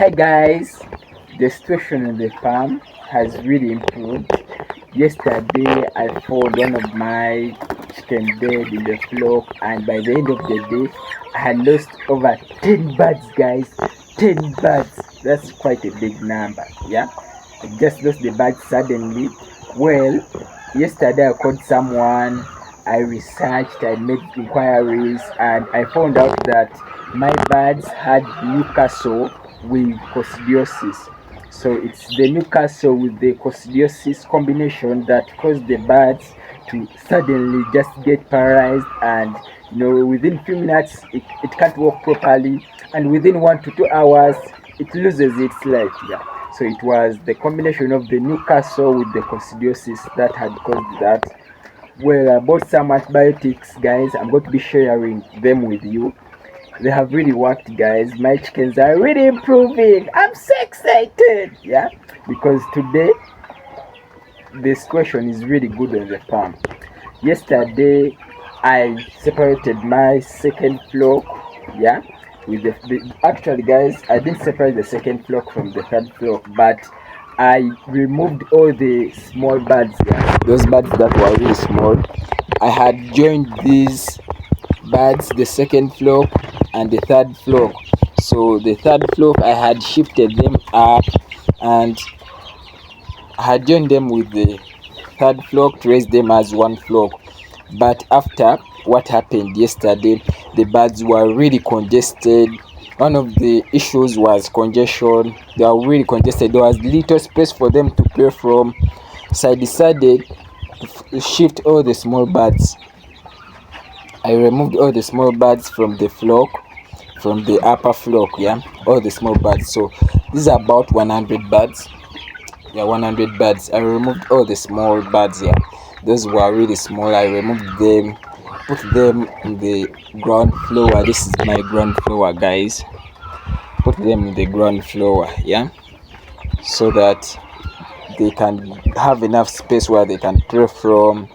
Hi guys, the situation in the farm has really improved. Yesterday I found one of my chicken dead in the flock, and by the end of the day I had lost over 10 birds, guys. 10 birds. That's quite a big number. Yeah, I just lost the birds suddenly. Well, yesterday I called someone, I researched, I made inquiries, and I found out that my birds had Newcastle with coccidiosis. So it's the Newcastle with the coccidiosis combination that caused the birds to suddenly just get paralyzed, and within few minutes it can't walk properly, and within 1 to 2 hours it loses its life. Yeah. So it was the combination of the Newcastle with the coccidiosis that had caused that. Well, I bought some antibiotics, guys. I'm going to be sharing them with you. They have really worked, guys. My chickens are really improving. I'm so excited. Yeah, because today the situation is really good on the farm. Yesterday I separated my second flock. Yeah, with actually, guys, I didn't separate the second flock from the third flock, but I removed all the small birds. Yeah, those birds that were really small. I had joined these birds, the second flock and the third flock. So the third flock I had shifted them up, and I had joined them with the third flock to raise them as one flock. But after what happened yesterday, the birds were really congested. One of the issues was congestion. They were really congested. There was little space for them to play from. So I decided to shift all the small birds. I removed all the small birds from the flock, from the upper flock. Yeah, all the small birds. So these are about 100 birds. Yeah, 100 birds. I removed all the small birds. Yeah, those were really small. I removed them, put them in the ground floor. This is my ground floor, guys. Put them in the ground floor. Yeah, so that they can have enough space where they can play from,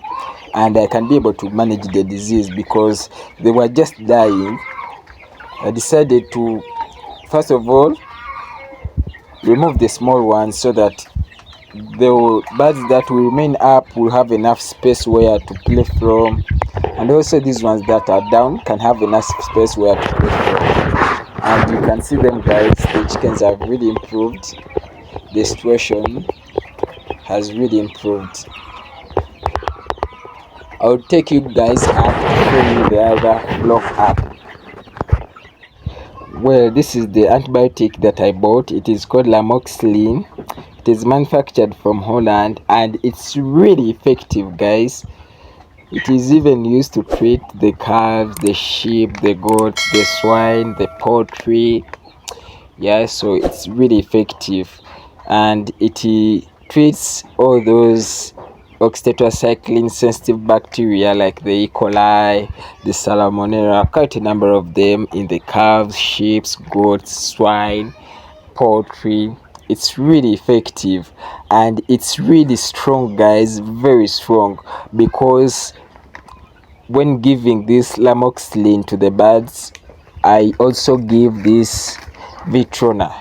and I can be able to manage the disease because they were just dying. I decided to, first of all, remove the small ones so that the birds that will remain up will have enough space where to play from, and also these ones that are down can have enough space where to play from. And you can see them, guys. The chickens have really improved. The situation has really improved. I'll take you guys up to show you the other block up. Well, this is the antibiotic that I bought. It is called lamoxicillin. It is manufactured from Holland, and it's really effective, guys. It is even used to treat the calves, the sheep, the goats, the swine, the poultry. Yeah, so it's really effective, and it treats all those oxytetracycline sensitive bacteria like the E. coli, the salmonella, quite a number of them in the calves, sheep, goats, swine, poultry. It's really effective, and it's really strong, guys, very strong, because when giving this lamoxicillin to the birds, I also give this Vitrona.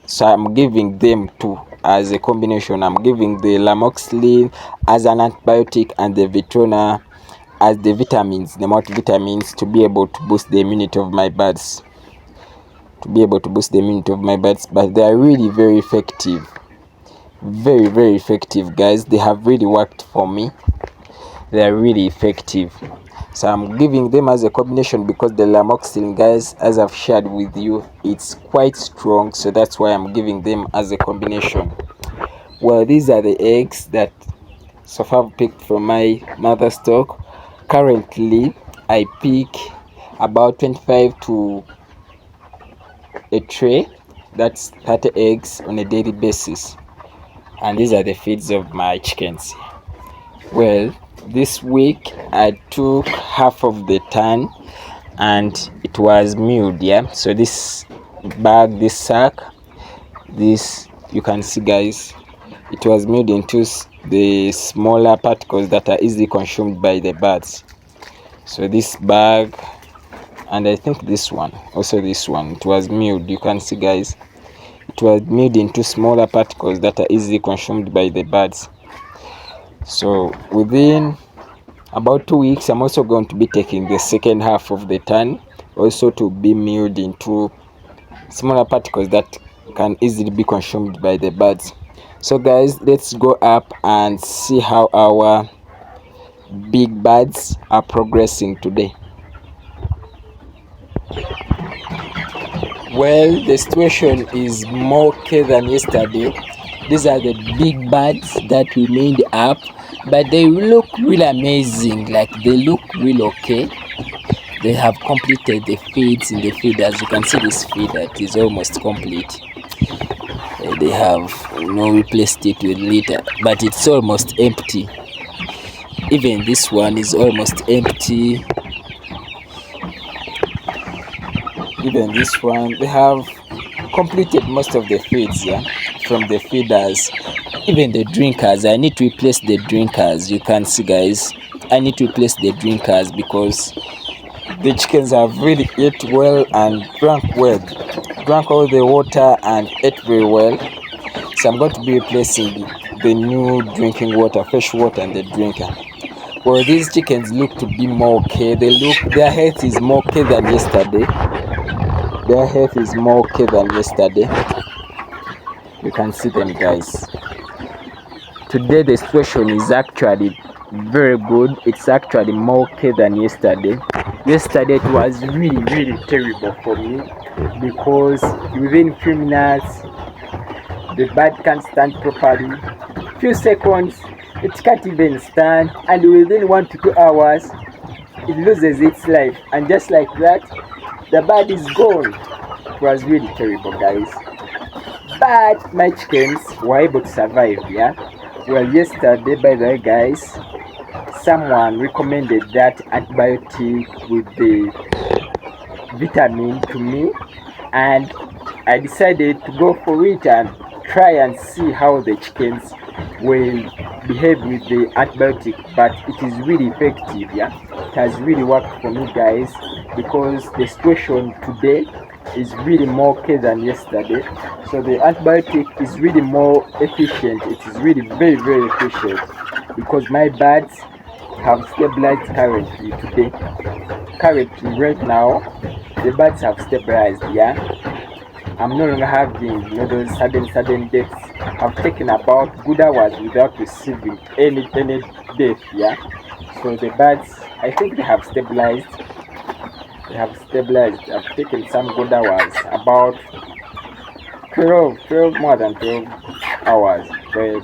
So I'm giving them two as a combination. I'm giving the lamoxicillin as an antibiotic and the Vitrona as the vitamins, the multivitamins, to be able to boost the immunity of my birds. But they are really very effective. Very, very effective, guys. They have really worked for me. They are really effective. So I'm giving them as a combination because the lamoxicillin, guys, as I've shared with you, it's quite strong. So that's why I'm giving them as a combination. Well, these are the eggs that so far I've picked from my mother stock. Currently, I pick about 25 to a tray. That's 30 eggs on a daily basis. And these are the feeds of my chickens. Well, this week I took half of the ton and it was milled. Yeah, so this bag, this sack, this, you can see, guys, it was milled into the smaller particles that are easily consumed by the birds. So this bag, and I think this one, also this one, it was milled. You can see, guys, it was made into smaller particles that are easily consumed by the birds. So within about 2 weeks, I'm also going to be taking the second half of the tan also to be milled into smaller particles that can easily be consumed by the birds. So guys, let's go up and see how our big birds are progressing today. Well, the situation is more okay than yesterday. These are the big birds that remained up, but they look really amazing. Like, they look really okay. They have completed the feeds in the feed. As you can see, this feed that is almost complete. They have replaced it with litter, but it's almost empty. Even this one is almost empty. Even this one, they have completed most of the feeds, yeah, from the feeders. Even the drinkers, I need to replace the drinkers. You can see, guys, I need to replace the drinkers because the chickens have really ate well and drank all the water and ate very well. So I'm going to be replacing the new drinking water, fresh water, and the drinker. Well, these chickens look to be more okay. Their health is more okay than yesterday. Their health is more okay than yesterday. You can see them, guys. Today the situation is actually very good. It's actually more okay than yesterday. Yesterday it was really, really terrible for me because within few minutes the bird can't stand properly. Few seconds it can't even stand, and within 1 to 2 hours it loses its life, and just like that the bird is gone. It was really terrible, guys, but my chickens were able to survive. Yeah, well, yesterday, by the way, guys, someone recommended that antibiotic with the vitamin to me, and I decided to go for it and try and see how the chickens will behave with the antibiotic. But it is really effective. Yeah, it has really worked for me, guys, because the situation today is really more okay than yesterday. So the antibiotic is really more efficient. It is really very, very efficient because my birds have stabilized currently today. Currently, right now, the birds have stabilized. Yeah, I'm no longer having those sudden deaths. I've taken about good hours without receiving any death. Yeah, so the birds, I think they have stabilized. I've taken some good hours, about 12 more than 12 hours, but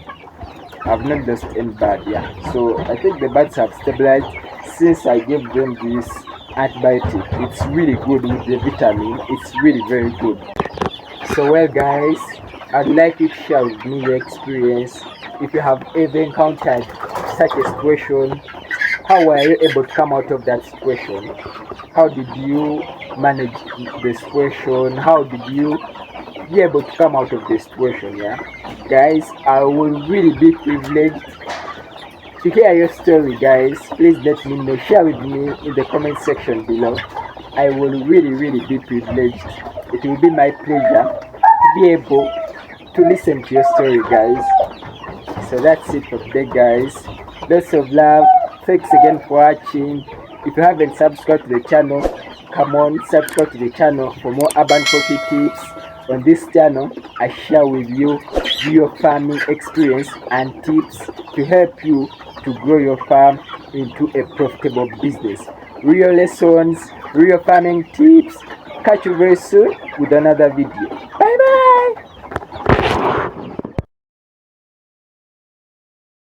I've not lost any bird. Yeah, so I think the birds have stabilized since I gave them this antibiotic. It's really good with the vitamin. It's really very good. So well, guys, I'd like you to share with me your experience. If you have ever encountered such a situation, how were you able to come out of that situation? How did you manage the situation? How did you be able to come out of the situation? Yeah, guys, I will really be privileged to hear your story, guys. Please let me know. Share with me in the comment section below. I will really be privileged. It will be my pleasure to be able to listen to your story, guys. So that's it for today, guys. Lots of love. Thanks again for watching. If you haven't subscribed to the channel, come on, subscribe to the channel for more urban poultry tips. On this channel, I share with you real farming experience and tips to help you to grow your farm into a profitable business. Real lessons, real farming tips. Catch you very soon with another video.